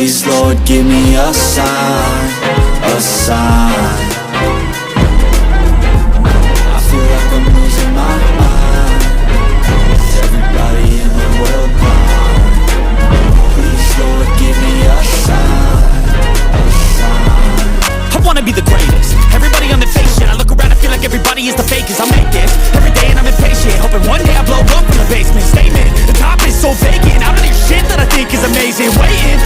Please, Lord, give me a sign, a sign. I feel like I'm losing my mind. Is everybody in the world blind? Please, Lord, give me a sign, a sign. I wanna be the greatest. Everybody on the fake shit. I look around, I feel like everybody is the fakest. I make this every day and I'm impatient, hoping one day I blow up from the basement. Statement, the top is so vacant. Out of this shit that I think is amazing. Waiting